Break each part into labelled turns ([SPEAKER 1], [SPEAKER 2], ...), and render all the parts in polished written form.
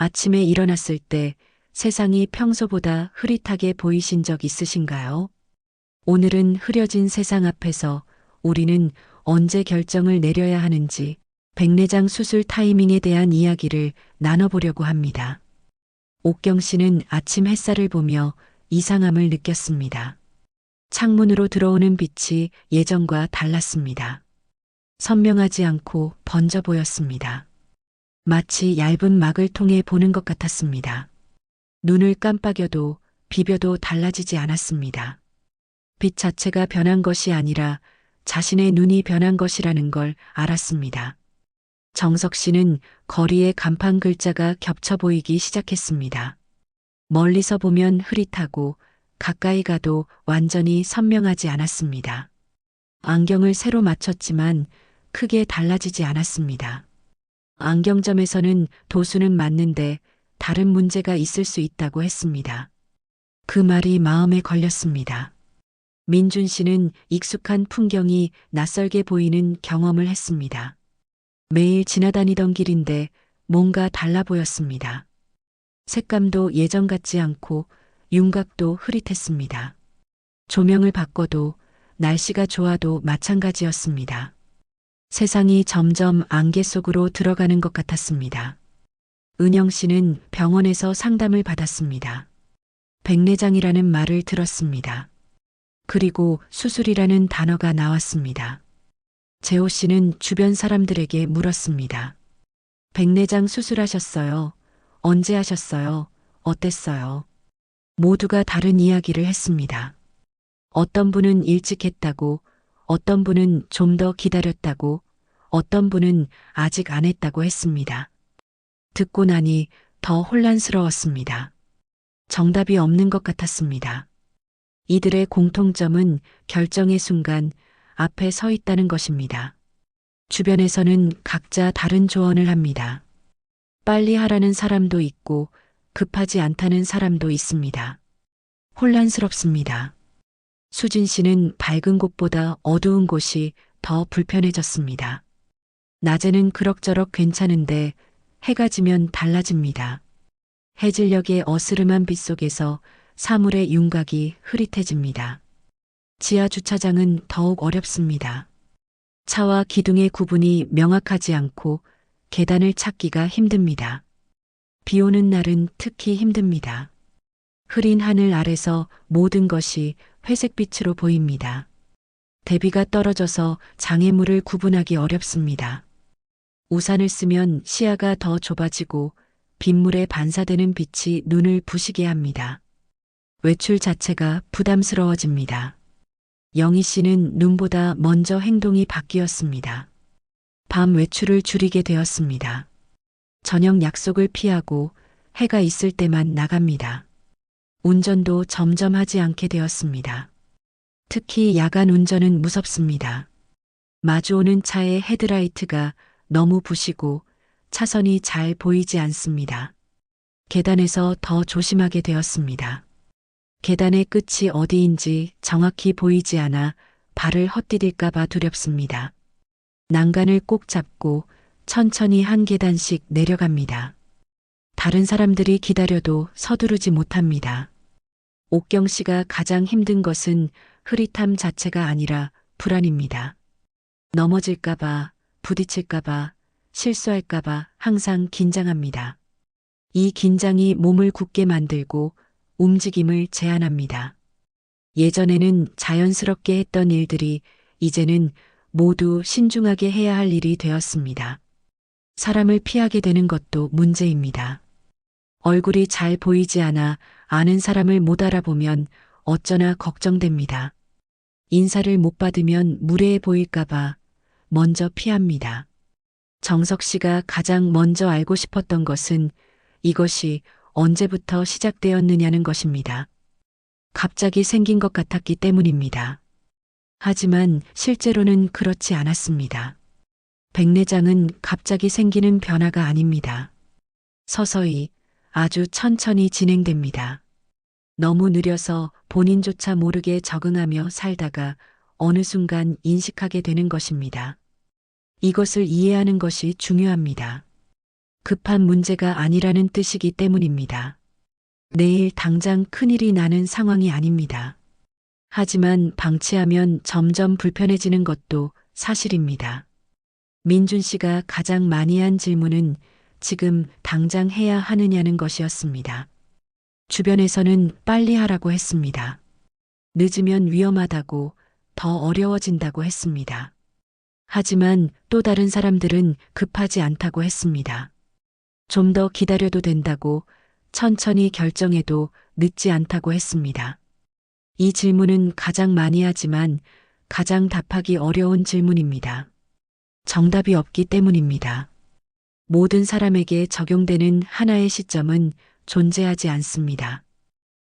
[SPEAKER 1] 아침에 일어났을 때 세상이 평소보다 흐릿하게 보이신 적 있으신가요? 오늘은 흐려진 세상 앞에서 우리는 언제 결정을 내려야 하는지 백내장 수술 타이밍에 대한 이야기를 나눠보려고 합니다. 옥경 씨는 아침 햇살을 보며 이상함을 느꼈습니다. 창문으로 들어오는 빛이 예전과 달랐습니다. 선명하지 않고 번져 보였습니다. 마치 얇은 막을 통해 보는 것 같았습니다. 눈을 깜빡여도 비벼도 달라지지 않았습니다. 빛 자체가 변한 것이 아니라 자신의 눈이 변한 것이라는 걸 알았습니다. 정석 씨는 거리에 간판 글자가 겹쳐 보이기 시작했습니다. 멀리서 보면 흐릿하고 가까이 가도 완전히 선명하지 않았습니다. 안경을 새로 맞췄지만 크게 달라지지 않았습니다. 안경점에서는 도수는 맞는데 다른 문제가 있을 수 있다고 했습니다. 그 말이 마음에 걸렸습니다. 민준 씨는 익숙한 풍경이 낯설게 보이는 경험을 했습니다. 매일 지나다니던 길인데 뭔가 달라 보였습니다. 색감도 예전 같지 않고 윤곽도 흐릿했습니다. 조명을 바꿔도 날씨가 좋아도 마찬가지였습니다. 세상이 점점 안개 속으로 들어가는 것 같았습니다. 은영 씨는 병원에서 상담을 받았습니다. 백내장이라는 말을 들었습니다. 그리고 수술이라는 단어가 나왔습니다. 재호 씨는 주변 사람들에게 물었습니다. 백내장 수술하셨어요? 언제 하셨어요? 어땠어요? 모두가 다른 이야기를 했습니다. 어떤 분은 일찍 했다고, 어떤 분은 좀 더 기다렸다고, 어떤 분은 아직 안 했다고 했습니다. 듣고 나니 더 혼란스러웠습니다. 정답이 없는 것 같았습니다. 이들의 공통점은 결정의 순간 앞에 서 있다는 것입니다. 주변에서는 각자 다른 조언을 합니다. 빨리 하라는 사람도 있고 급하지 않다는 사람도 있습니다. 혼란스럽습니다. 수진 씨는 밝은 곳보다 어두운 곳이 더 불편해졌습니다. 낮에는 그럭저럭 괜찮은데 해가 지면 달라집니다. 해질녘의 어스름한 빛 속에서 사물의 윤곽이 흐릿해집니다. 지하 주차장은 더욱 어렵습니다. 차와 기둥의 구분이 명확하지 않고 계단을 찾기가 힘듭니다. 비 오는 날은 특히 힘듭니다. 흐린 하늘 아래서 모든 것이 회색빛으로 보입니다. 대비가 떨어져서 장애물을 구분하기 어렵습니다. 우산을 쓰면 시야가 더 좁아지고 빗물에 반사되는 빛이 눈을 부시게 합니다. 외출 자체가 부담스러워집니다. 영희 씨는 눈보다 먼저 행동이 바뀌었습니다. 밤 외출을 줄이게 되었습니다. 저녁 약속을 피하고 해가 있을 때만 나갑니다. 운전도 점점 하지 않게 되었습니다. 특히 야간 운전은 무섭습니다. 마주오는 차의 헤드라이트가 너무 부시고 차선이 잘 보이지 않습니다. 계단에서 더 조심하게 되었습니다. 계단의 끝이 어디인지 정확히 보이지 않아 발을 헛디딜까봐 두렵습니다. 난간을 꼭 잡고 천천히 한 계단씩 내려갑니다. 다른 사람들이 기다려도 서두르지 못합니다. 옥경 씨가 가장 힘든 것은 흐릿함 자체가 아니라 불안입니다. 넘어질까봐, 부딪힐까봐, 실수할까봐 항상 긴장합니다. 이 긴장이 몸을 굳게 만들고 움직임을 제한합니다. 예전에는 자연스럽게 했던 일들이 이제는 모두 신중하게 해야 할 일이 되었습니다. 사람을 피하게 되는 것도 문제입니다. 얼굴이 잘 보이지 않아 아는 사람을 못 알아보면 어쩌나 걱정됩니다. 인사를 못 받으면 무례해 보일까봐 먼저 피합니다. 정석 씨가 가장 먼저 알고 싶었던 것은 이것이 언제부터 시작되었느냐는 것입니다. 갑자기 생긴 것 같았기 때문입니다. 하지만 실제로는 그렇지 않았습니다. 백내장은 갑자기 생기는 변화가 아닙니다. 서서히 아주 천천히 진행됩니다. 너무 느려서 본인조차 모르게 적응하며 살다가 어느 순간 인식하게 되는 것입니다. 이것을 이해하는 것이 중요합니다. 급한 문제가 아니라는 뜻이기 때문입니다. 내일 당장 큰일이 나는 상황이 아닙니다. 하지만 방치하면 점점 불편해지는 것도 사실입니다. 민준 씨가 가장 많이 한 질문은 지금 당장 해야 하느냐는 것이었습니다. 주변에서는 빨리 하라고 했습니다. 늦으면 위험하다고, 더 어려워진다고 했습니다. 하지만 또 다른 사람들은 급하지 않다고 했습니다. 좀 더 기다려도 된다고, 천천히 결정해도 늦지 않다고 했습니다. 이 질문은 가장 많이 하지만 가장 답하기 어려운 질문입니다. 정답이 없기 때문입니다. 모든 사람에게 적용되는 하나의 시점은 존재하지 않습니다.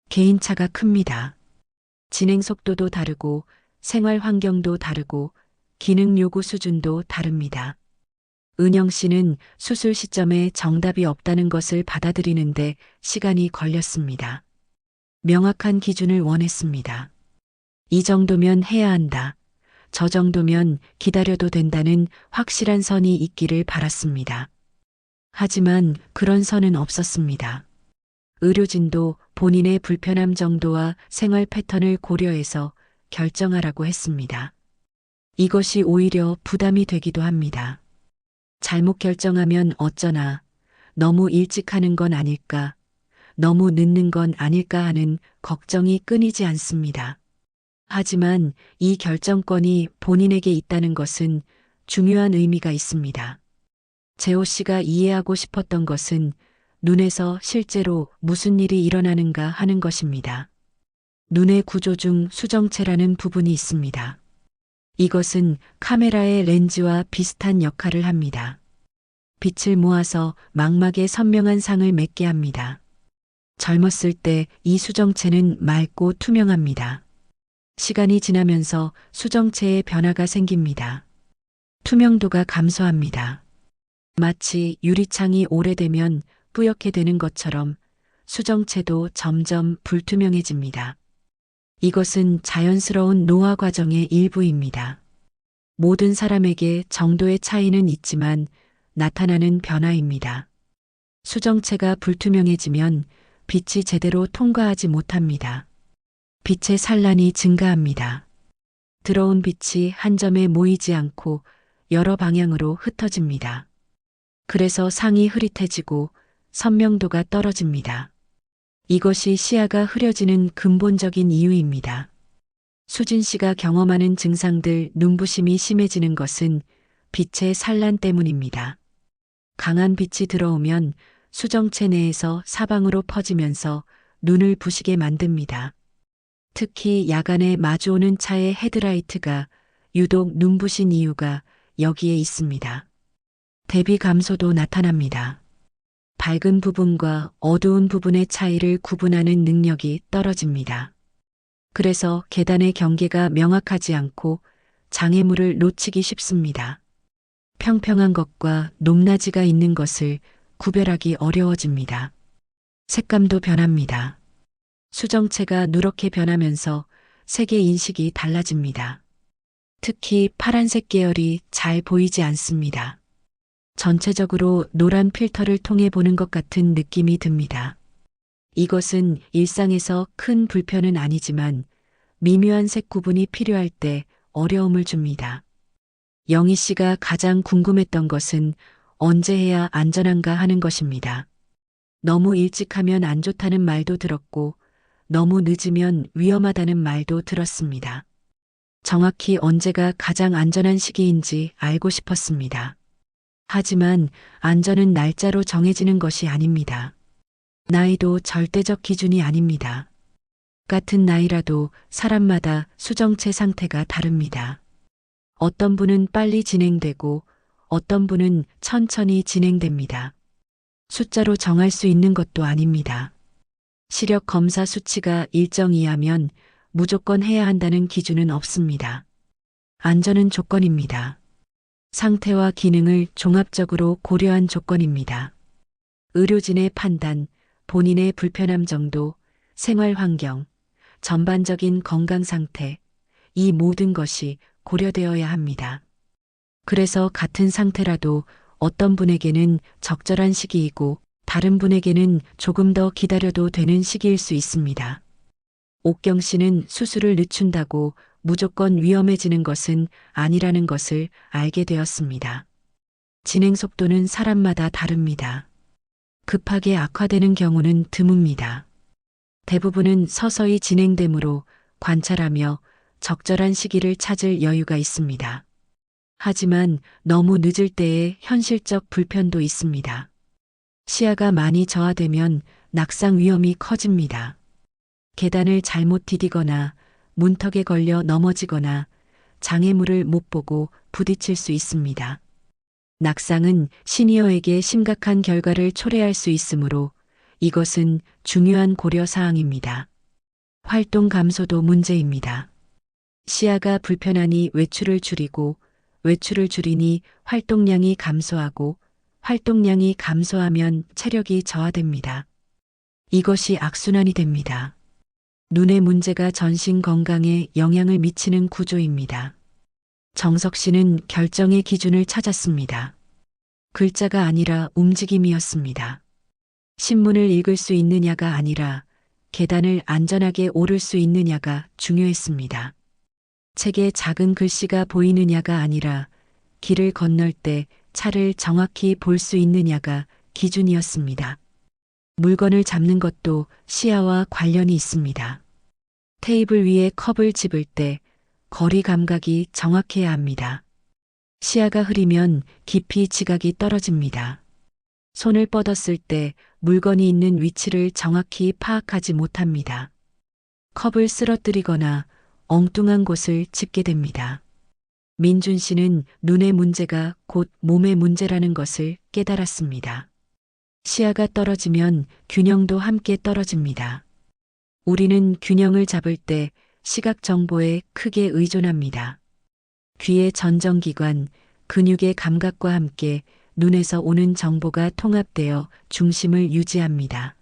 [SPEAKER 1] 개인차가 큽니다. 진행 속도도 다르고 생활 환경도 다르고 기능 요구 수준도 다릅니다. 은영 씨는 수술 시점에 정답이 없다는 것을 받아들이는데 시간이 걸렸습니다. 명확한 기준을 원했습니다. 이 정도면 해야 한다. 저 정도면 기다려도 된다는 확실한 선이 있기를 바랐습니다. 하지만 그런 선은 없었습니다. 의료진도 본인의 불편함 정도와 생활 패턴을 고려해서 결정하라고 했습니다. 이것이 오히려 부담이 되기도 합니다. 잘못 결정하면 어쩌나, 너무 일찍 하는 건 아닐까, 너무 늦는 건 아닐까 하는 걱정이 끊이지 않습니다. 하지만 이 결정권이 본인에게 있다는 것은 중요한 의미가 있습니다. 재호 씨가 이해하고 싶었던 것은 눈에서 실제로 무슨 일이 일어나는가 하는 것입니다. 눈의 구조 중 수정체라는 부분이 있습니다. 이것은 카메라의 렌즈와 비슷한 역할을 합니다. 빛을 모아서 망막에 선명한 상을 맺게 합니다. 젊었을 때 이 수정체는 맑고 투명합니다. 시간이 지나면서 수정체에 변화가 생깁니다. 투명도가 감소합니다. 마치 유리창이 오래되면 뿌옇게 되는 것처럼 수정체도 점점 불투명해집니다. 이것은 자연스러운 노화 과정의 일부입니다. 모든 사람에게 정도의 차이는 있지만 나타나는 변화입니다. 수정체가 불투명해지면 빛이 제대로 통과하지 못합니다. 빛의 산란이 증가합니다. 들어온 빛이 한 점에 모이지 않고 여러 방향으로 흩어집니다. 그래서 상이 흐릿해지고 선명도가 떨어집니다. 이것이 시야가 흐려지는 근본적인 이유입니다. 수진 씨가 경험하는 증상들 눈부심이 심해지는 것은 빛의 산란 때문입니다. 강한 빛이 들어오면 수정체 내에서 사방으로 퍼지면서 눈을 부시게 만듭니다. 특히 야간에 마주오는 차의 헤드라이트가 유독 눈부신 이유가 여기에 있습니다. 대비 감소도 나타납니다. 밝은 부분과 어두운 부분의 차이를 구분하는 능력이 떨어집니다. 그래서 계단의 경계가 명확하지 않고 장애물을 놓치기 쉽습니다. 평평한 것과 높낮이가 있는 것을 구별하기 어려워집니다. 색감도 변합니다. 수정체가 누렇게 변하면서 색의 인식이 달라집니다. 특히 파란색 계열이 잘 보이지 않습니다. 전체적으로 노란 필터를 통해 보는 것 같은 느낌이 듭니다. 이것은 일상에서 큰 불편은 아니지만 미묘한 색 구분이 필요할 때 어려움을 줍니다. 영희 씨가 가장 궁금했던 것은 언제 해야 안전한가 하는 것입니다. 너무 일찍 하면 안 좋다는 말도 들었고 너무 늦으면 위험하다는 말도 들었습니다. 정확히 언제가 가장 안전한 시기인지 알고 싶었습니다. 하지만 안전은 날짜로 정해지는 것이 아닙니다. 나이도 절대적 기준이 아닙니다. 같은 나이라도 사람마다 수정체 상태가 다릅니다. 어떤 분은 빨리 진행되고 어떤 분은 천천히 진행됩니다. 숫자로 정할 수 있는 것도 아닙니다. 시력 검사 수치가 일정 이하면 무조건 해야 한다는 기준은 없습니다. 안전은 조건입니다. 상태와 기능을 종합적으로 고려한 조건입니다. 의료진의 판단, 본인의 불편함 정도, 생활 환경, 전반적인 건강 상태, 이 모든 것이 고려되어야 합니다. 그래서 같은 상태라도 어떤 분에게는 적절한 시기이고 다른 분에게는 조금 더 기다려도 되는 시기일 수 있습니다. 옥경 씨는 수술을 늦춘다고 무조건 위험해지는 것은 아니라는 것을 알게 되었습니다. 진행 속도는 사람마다 다릅니다. 급하게 악화되는 경우는 드뭅니다. 대부분은 서서히 진행되므로 관찰하며 적절한 시기를 찾을 여유가 있습니다. 하지만 너무 늦을 때에 현실적 불편도 있습니다. 시야가 많이 저하되면 낙상 위험이 커집니다. 계단을 잘못 디디거나 문턱에 걸려 넘어지거나 장애물을 못 보고 부딪힐 수 있습니다. 낙상은 시니어에게 심각한 결과를 초래할 수 있으므로 이것은 중요한 고려 사항입니다. 활동 감소도 문제입니다. 시야가 불편하니 외출을 줄이고 외출을 줄이니 활동량이 감소하고 활동량이 감소하면 체력이 저하됩니다. 이것이 악순환이 됩니다. 눈의 문제가 전신 건강에 영향을 미치는 구조입니다. 정석 씨는 결정의 기준을 찾았습니다. 글자가 아니라 움직임이었습니다. 신문을 읽을 수 있느냐가 아니라 계단을 안전하게 오를 수 있느냐가 중요했습니다. 책에 작은 글씨가 보이느냐가 아니라 길을 건널 때 차를 정확히 볼 수 있느냐가 기준이었습니다. 물건을 잡는 것도 시야와 관련이 있습니다. 테이블 위에 컵을 집을 때 거리 감각이 정확해야 합니다. 시야가 흐리면 깊이 지각이 떨어집니다. 손을 뻗었을 때 물건이 있는 위치를 정확히 파악하지 못합니다. 컵을 쓰러뜨리거나 엉뚱한 곳을 짚게 됩니다. 민준 씨는 눈의 문제가 곧 몸의 문제라는 것을 깨달았습니다. 시야가 떨어지면 균형도 함께 떨어집니다. 우리는 균형을 잡을 때 시각 정보에 크게 의존합니다. 귀의 전정기관, 근육의 감각과 함께 눈에서 오는 정보가 통합되어 중심을 유지합니다.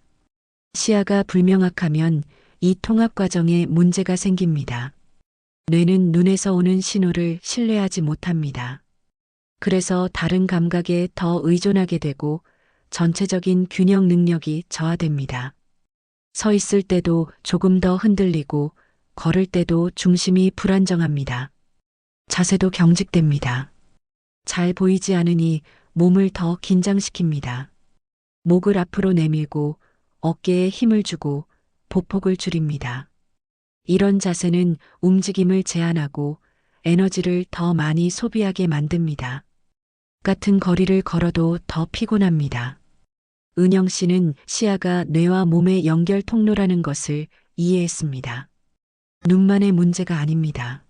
[SPEAKER 1] 시야가 불명확하면 이 통합 과정에 문제가 생깁니다. 뇌는 눈에서 오는 신호를 신뢰하지 못합니다. 그래서 다른 감각에 더 의존하게 되고 전체적인 균형 능력이 저하됩니다. 서 있을 때도 조금 더 흔들리고 걸을 때도 중심이 불안정합니다. 자세도 경직됩니다. 잘 보이지 않으니 몸을 더 긴장시킵니다. 목을 앞으로 내밀고 어깨에 힘을 주고 보폭을 줄입니다. 이런 자세는 움직임을 제한하고 에너지를 더 많이 소비하게 만듭니다. 같은 거리를 걸어도 더 피곤합니다. 은영 씨는 시야가 뇌와 몸의 연결 통로라는 것을 이해했습니다. 눈만의 문제가 아닙니다.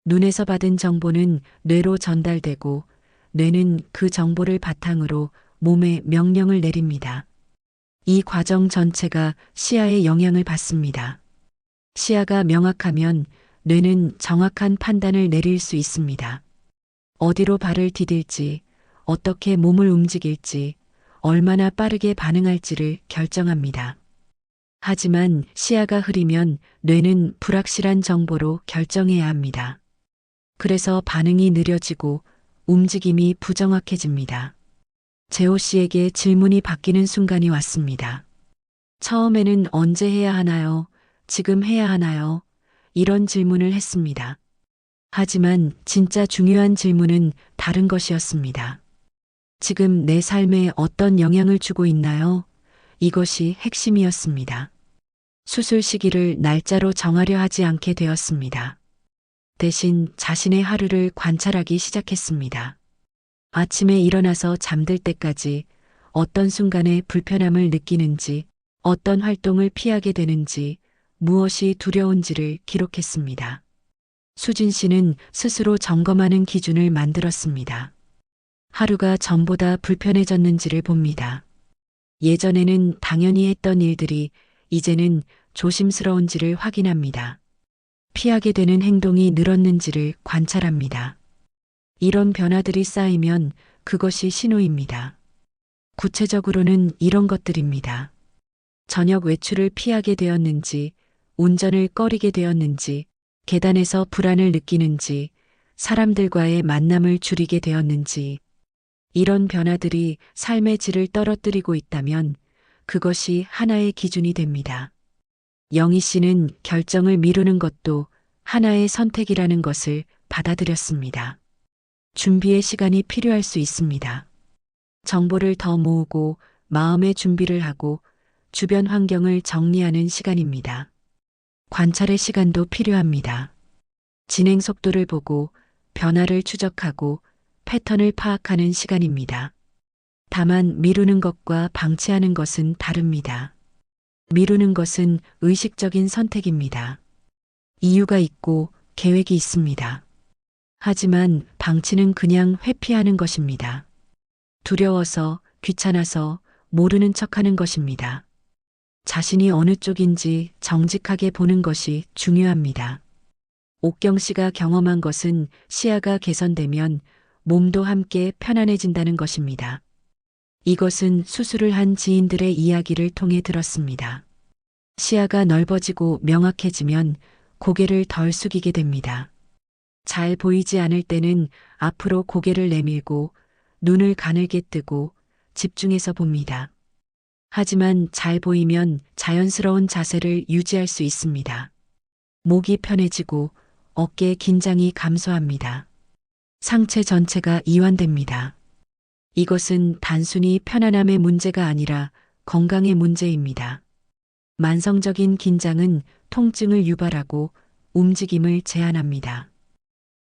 [SPEAKER 1] 눈에서 받은 정보는 뇌로 전달되고 뇌는 그 정보를 바탕으로 몸에 명령을 내립니다. 이 과정 전체가 시야에 영향을 받습니다. 시야가 명확하면 뇌는 정확한 판단을 내릴 수 있습니다. 어디로 발을 디딜지, 어떻게 몸을 움직일지, 얼마나 빠르게 반응할지를 결정합니다. 하지만 시야가 흐리면 뇌는 불확실한 정보로 결정해야 합니다. 그래서 반응이 느려지고 움직임이 부정확해집니다. 재호 씨에게 질문이 바뀌는 순간이 왔습니다. 처음에는 언제 해야 하나요? 지금 해야 하나요? 이런 질문을 했습니다. 하지만 진짜 중요한 질문은 다른 것이었습니다. 지금 내 삶에 어떤 영향을 주고 있나요? 이것이 핵심이었습니다. 수술 시기를 날짜로 정하려 하지 않게 되었습니다. 대신 자신의 하루를 관찰하기 시작했습니다. 아침에 일어나서 잠들 때까지 어떤 순간에 불편함을 느끼는지, 어떤 활동을 피하게 되는지, 무엇이 두려운지를 기록했습니다. 수진 씨는 스스로 점검하는 기준을 만들었습니다. 하루가 전보다 불편해졌는지를 봅니다. 예전에는 당연히 했던 일들이 이제는 조심스러운지를 확인합니다. 피하게 되는 행동이 늘었는지를 관찰합니다. 이런 변화들이 쌓이면 그것이 신호입니다. 구체적으로는 이런 것들입니다. 저녁 외출을 피하게 되었는지, 운전을 꺼리게 되었는지, 계단에서 불안을 느끼는지, 사람들과의 만남을 줄이게 되었는지, 이런 변화들이 삶의 질을 떨어뜨리고 있다면 그것이 하나의 기준이 됩니다. 영희 씨는 결정을 미루는 것도 하나의 선택이라는 것을 받아들였습니다. 준비의 시간이 필요할 수 있습니다. 정보를 더 모으고 마음의 준비를 하고 주변 환경을 정리하는 시간입니다. 관찰의 시간도 필요합니다. 진행 속도를 보고 변화를 추적하고 패턴을 파악하는 시간입니다. 다만 미루는 것과 방치하는 것은 다릅니다. 미루는 것은 의식적인 선택입니다. 이유가 있고 계획이 있습니다. 하지만 방치는 그냥 회피하는 것입니다. 두려워서, 귀찮아서, 모르는 척하는 것입니다. 자신이 어느 쪽인지 정직하게 보는 것이 중요합니다. 옥경 씨가 경험한 것은 시야가 개선되면 몸도 함께 편안해진다는 것입니다. 이것은 수술을 한 지인들의 이야기를 통해 들었습니다. 시야가 넓어지고 명확해지면 고개를 덜 숙이게 됩니다. 잘 보이지 않을 때는 앞으로 고개를 내밀고 눈을 가늘게 뜨고 집중해서 봅니다. 하지만 잘 보이면 자연스러운 자세를 유지할 수 있습니다. 목이 편해지고 어깨 긴장이 감소합니다. 상체 전체가 이완됩니다. 이것은 단순히 편안함의 문제가 아니라 건강의 문제입니다. 만성적인 긴장은 통증을 유발하고 움직임을 제한합니다.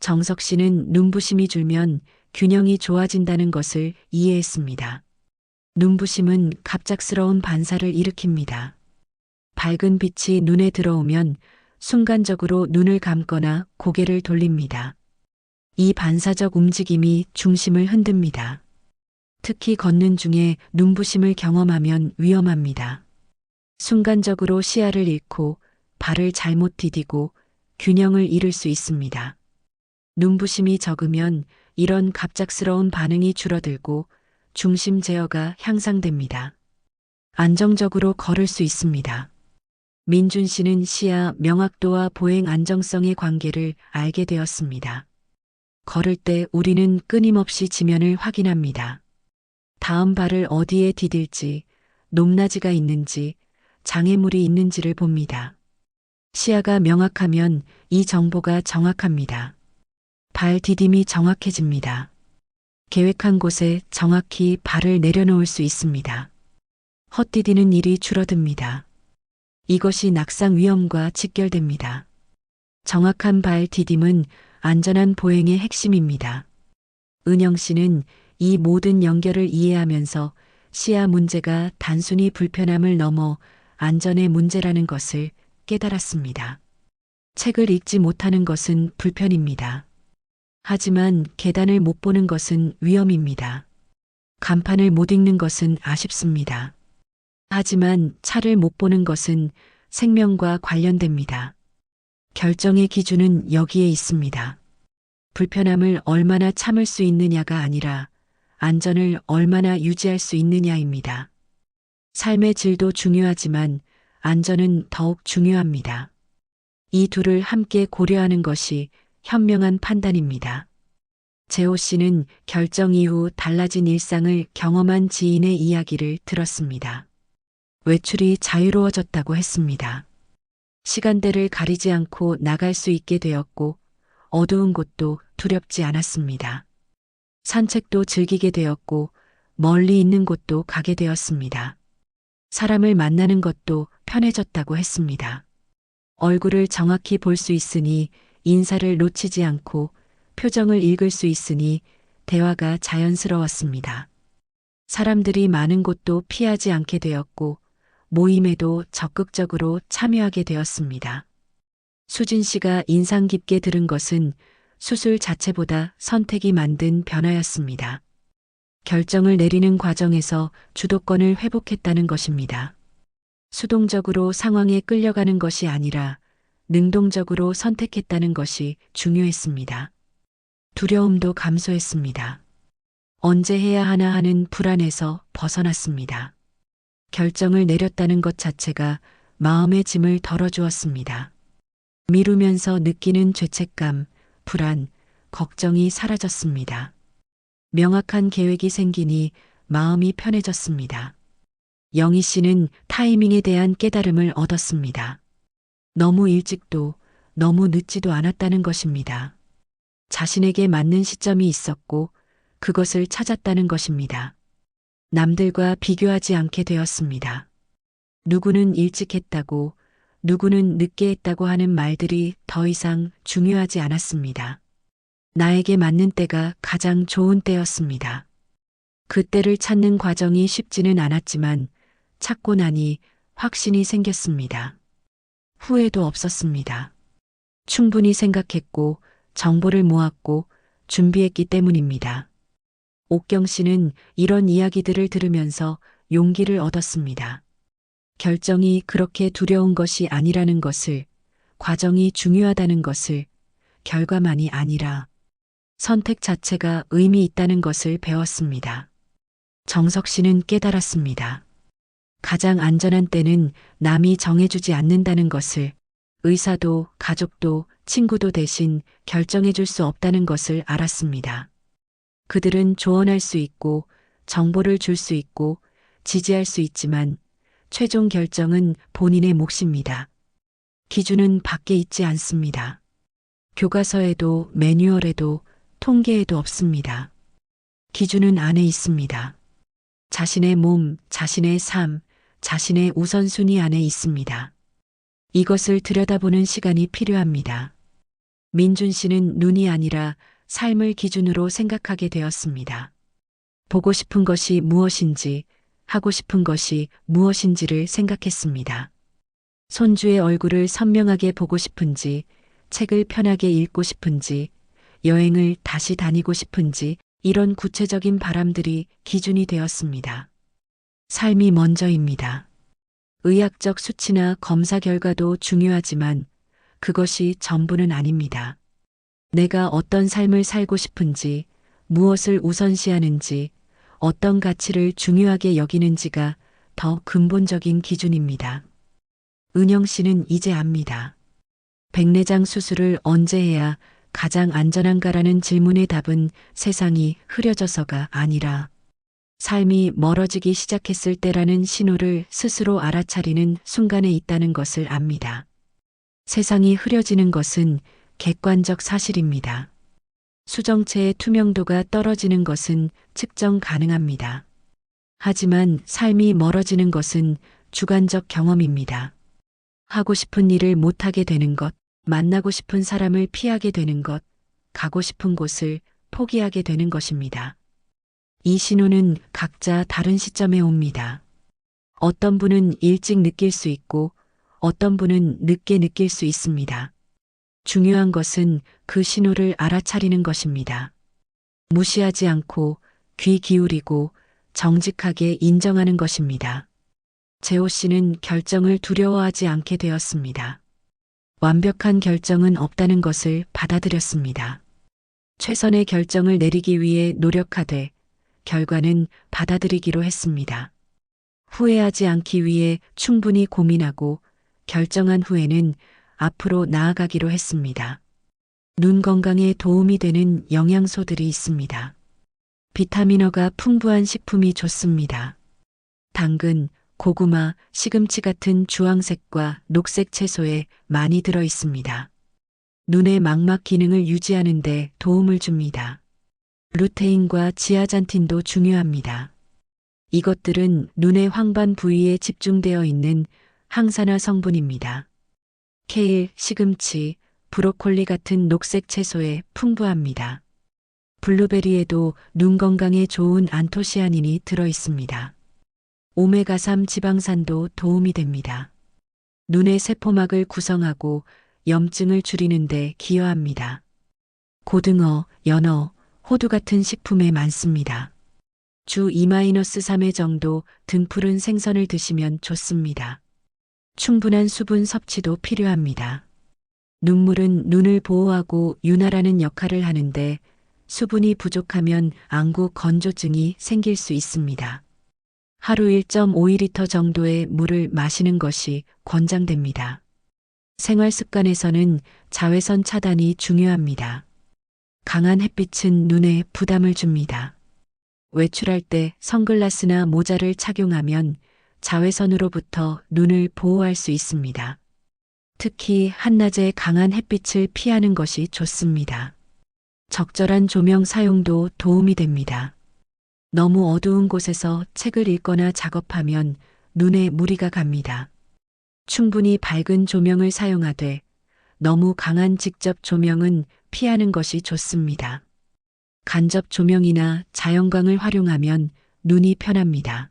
[SPEAKER 1] 정석 씨는 눈부심이 줄면 균형이 좋아진다는 것을 이해했습니다. 눈부심은 갑작스러운 반사를 일으킵니다. 밝은 빛이 눈에 들어오면 순간적으로 눈을 감거나 고개를 돌립니다. 이 반사적 움직임이 중심을 흔듭니다. 특히 걷는 중에 눈부심을 경험하면 위험합니다. 순간적으로 시야를 잃고 발을 잘못 디디고 균형을 잃을 수 있습니다. 눈부심이 적으면 이런 갑작스러운 반응이 줄어들고 중심 제어가 향상됩니다. 안정적으로 걸을 수 있습니다. 민준 씨는 시야 명확도와 보행 안정성의 관계를 알게 되었습니다. 걸을 때 우리는 끊임없이 지면을 확인합니다. 다음 발을 어디에 디딜지, 높낮이가 있는지, 장애물이 있는지를 봅니다. 시야가 명확하면 이 정보가 정확합니다. 발 디딤이 정확해집니다. 계획한 곳에 정확히 발을 내려놓을 수 있습니다. 헛디디는 일이 줄어듭니다. 이것이 낙상 위험과 직결됩니다. 정확한 발 디딤은 안전한 보행의 핵심입니다. 은영 씨는 이 모든 연결을 이해하면서 시야 문제가 단순히 불편함을 넘어 안전의 문제라는 것을 깨달았습니다. 책을 읽지 못하는 것은 불편입니다. 하지만 계단을 못 보는 것은 위험입니다. 간판을 못 읽는 것은 아쉽습니다. 하지만 차를 못 보는 것은 생명과 관련됩니다. 결정의 기준은 여기에 있습니다. 불편함을 얼마나 참을 수 있느냐가 아니라 안전을 얼마나 유지할 수 있느냐입니다. 삶의 질도 중요하지만 안전은 더욱 중요합니다. 이 둘을 함께 고려하는 것이 현명한 판단입니다. 재호 씨는 결정 이후 달라진 일상을 경험한 지인의 이야기를 들었습니다. 외출이 자유로워졌다고 했습니다. 시간대를 가리지 않고 나갈 수 있게 되었고 어두운 곳도 두렵지 않았습니다. 산책도 즐기게 되었고 멀리 있는 곳도 가게 되었습니다. 사람을 만나는 것도 편해졌다고 했습니다. 얼굴을 정확히 볼 수 있으니 인사를 놓치지 않고 표정을 읽을 수 있으니 대화가 자연스러웠습니다. 사람들이 많은 곳도 피하지 않게 되었고 모임에도 적극적으로 참여하게 되었습니다. 수진 씨가 인상 깊게 들은 것은 수술 자체보다 선택이 만든 변화였습니다. 결정을 내리는 과정에서 주도권을 회복했다는 것입니다. 수동적으로 상황에 끌려가는 것이 아니라 능동적으로 선택했다는 것이 중요했습니다. 두려움도 감소했습니다. 언제 해야 하나 하는 불안에서 벗어났습니다. 결정을 내렸다는 것 자체가 마음의 짐을 덜어주었습니다. 미루면서 느끼는 죄책감, 불안, 걱정이 사라졌습니다. 명확한 계획이 생기니 마음이 편해졌습니다. 영희 씨는 타이밍에 대한 깨달음을 얻었습니다. 너무 일찍도 너무 늦지도 않았다는 것입니다. 자신에게 맞는 시점이 있었고 그것을 찾았다는 것입니다. 남들과 비교하지 않게 되었습니다. 누구는 일찍 했다고, 누구는 늦게 했다고 하는 말들이 더 이상 중요하지 않았습니다. 나에게 맞는 때가 가장 좋은 때였습니다. 그 때를 찾는 과정이 쉽지는 않았지만 찾고 나니 확신이 생겼습니다. 후회도 없었습니다. 충분히 생각했고 정보를 모았고 준비했기 때문입니다. 옥경 씨는 이런 이야기들을 들으면서 용기를 얻었습니다. 결정이 그렇게 두려운 것이 아니라는 것을, 과정이 중요하다는 것을, 결과만이 아니라 선택 자체가 의미 있다는 것을 배웠습니다. 정석 씨는 깨달았습니다. 가장 안전한 때는 남이 정해주지 않는다는 것을, 의사도 가족도 친구도 대신 결정해줄 수 없다는 것을 알았습니다. 그들은 조언할 수 있고 정보를 줄 수 있고 지지할 수 있지만 최종 결정은 본인의 몫입니다. 기준은 밖에 있지 않습니다. 교과서에도 매뉴얼에도 통계에도 없습니다. 기준은 안에 있습니다. 자신의 몸, 자신의 삶, 자신의 우선순위 안에 있습니다. 이것을 들여다보는 시간이 필요합니다. 민준 씨는 눈이 아니라 삶을 기준으로 생각하게 되었습니다. 보고 싶은 것이 무엇인지, 하고 싶은 것이 무엇인지를 생각했습니다. 손주의 얼굴을 선명하게 보고 싶은지, 책을 편하게 읽고 싶은지, 여행을 다시 다니고 싶은지, 이런 구체적인 바람들이 기준이 되었습니다. 삶이 먼저입니다. 의학적 수치나 검사 결과도 중요하지만 그것이 전부는 아닙니다. 내가 어떤 삶을 살고 싶은지, 무엇을 우선시하는지, 어떤 가치를 중요하게 여기는지가 더 근본적인 기준입니다. 은영 씨는 이제 압니다. 백내장 수술을 언제 해야 가장 안전한가라는 질문의 답은 세상이 흐려져서가 아니라 삶이 멀어지기 시작했을 때라는 신호를 스스로 알아차리는 순간에 있다는 것을 압니다. 세상이 흐려지는 것은 객관적 사실입니다. 수정체의 투명도가 떨어지는 것은 측정 가능합니다. 하지만 삶이 멀어지는 것은 주관적 경험입니다. 하고 싶은 일을 못하게 되는 것, 만나고 싶은 사람을 피하게 되는 것, 가고 싶은 곳을 포기하게 되는 것입니다. 이 신호는 각자 다른 시점에 옵니다. 어떤 분은 일찍 느낄 수 있고 어떤 분은 늦게 느낄 수 있습니다. 중요한 것은 그 신호를 알아차리는 것입니다. 무시하지 않고 귀 기울이고 정직하게 인정하는 것입니다. 재호 씨는 결정을 두려워하지 않게 되었습니다. 완벽한 결정은 없다는 것을 받아들였습니다. 최선의 결정을 내리기 위해 노력하되 결과는 받아들이기로 했습니다. 후회하지 않기 위해 충분히 고민하고 결정한 후에는 앞으로 나아가기로 했습니다. 눈 건강에 도움이 되는 영양소들이 있습니다. 비타민어가 풍부한 식품이 좋습니다. 당근, 고구마, 시금치 같은 주황색과 녹색 채소에 많이 들어 있습니다. 눈의 망막 기능을 유지하는 데 도움을 줍니다. 루테인과 지아잔틴도 중요합니다. 이것들은 눈의 황반 부위에 집중되어 있는 항산화 성분입니다. 케일, 시금치, 브로콜리 같은 녹색 채소에 풍부합니다. 블루베리에도 눈 건강에 좋은 안토시아닌이 들어 있습니다. 오메가3 지방산도 도움이 됩니다. 눈의 세포막을 구성하고 염증을 줄이는 데 기여합니다. 고등어, 연어, 호두 같은 식품에 많습니다. 주 2-3회 정도 등푸른 생선을 드시면 좋습니다. 충분한 수분 섭취도 필요합니다. 눈물은 눈을 보호하고 윤활하는 역할을 하는데 수분이 부족하면 안구 건조증이 생길 수 있습니다. 하루 1.5리터 정도의 물을 마시는 것이 권장됩니다. 생활 습관에서는 자외선 차단이 중요합니다. 강한 햇빛은 눈에 부담을 줍니다. 외출할 때 선글라스나 모자를 착용하면 자외선으로부터 눈을 보호할 수 있습니다. 특히 한낮에 강한 햇빛을 피하는 것이 좋습니다. 적절한 조명 사용도 도움이 됩니다. 너무 어두운 곳에서 책을 읽거나 작업하면 눈에 무리가 갑니다. 충분히 밝은 조명을 사용하되 너무 강한 직접 조명은 피하는 것이 좋습니다. 간접 조명이나 자연광을 활용하면 눈이 편합니다.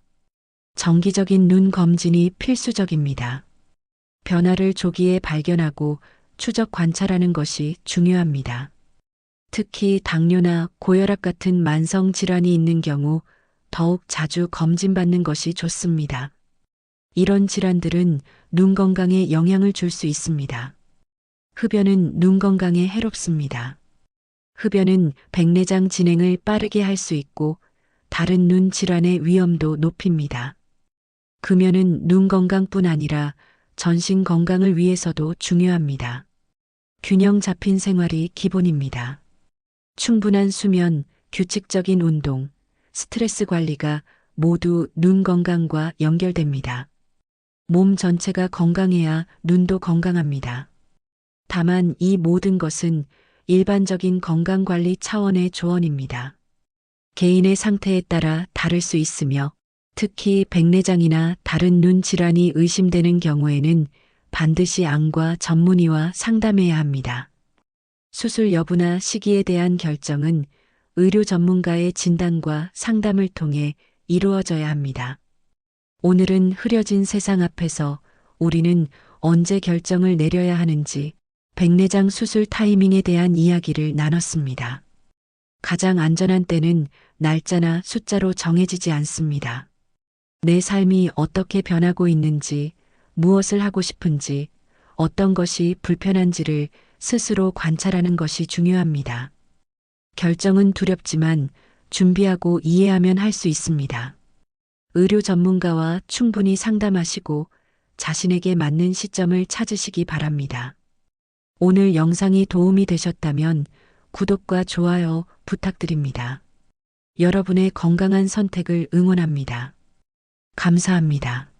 [SPEAKER 1] 정기적인 눈 검진이 필수적입니다. 변화를 조기에 발견하고 추적 관찰하는 것이 중요합니다. 특히 당뇨나 고혈압 같은 만성 질환이 있는 경우 더욱 자주 검진받는 것이 좋습니다. 이런 질환들은 눈 건강에 영향을 줄 수 있습니다. 흡연은 눈 건강에 해롭습니다. 흡연은 백내장 진행을 빠르게 할 수 있고 다른 눈 질환의 위험도 높입니다. 금연은 눈 건강뿐 아니라 전신 건강을 위해서도 중요합니다. 균형 잡힌 생활이 기본입니다. 충분한 수면, 규칙적인 운동, 스트레스 관리가 모두 눈 건강과 연결됩니다. 몸 전체가 건강해야 눈도 건강합니다. 다만 이 모든 것은 일반적인 건강관리 차원의 조언입니다. 개인의 상태에 따라 다를 수 있으며 특히 백내장이나 다른 눈 질환이 의심되는 경우에는 반드시 안과 전문의와 상담해야 합니다. 수술 여부나 시기에 대한 결정은 의료 전문가의 진단과 상담을 통해 이루어져야 합니다. 오늘은 흐려진 세상 앞에서 우리는 언제 결정을 내려야 하는지 백내장 수술 타이밍에 대한 이야기를 나눴습니다. 가장 안전한 때는 날짜나 숫자로 정해지지 않습니다. 내 삶이 어떻게 변하고 있는지, 무엇을 하고 싶은지, 어떤 것이 불편한지를 스스로 관찰하는 것이 중요합니다. 결정은 두렵지만 준비하고 이해하면 할 수 있습니다. 의료 전문가와 충분히 상담하시고 자신에게 맞는 시점을 찾으시기 바랍니다. 오늘 영상이 도움이 되셨다면 구독과 좋아요 부탁드립니다. 여러분의 건강한 선택을 응원합니다. 감사합니다.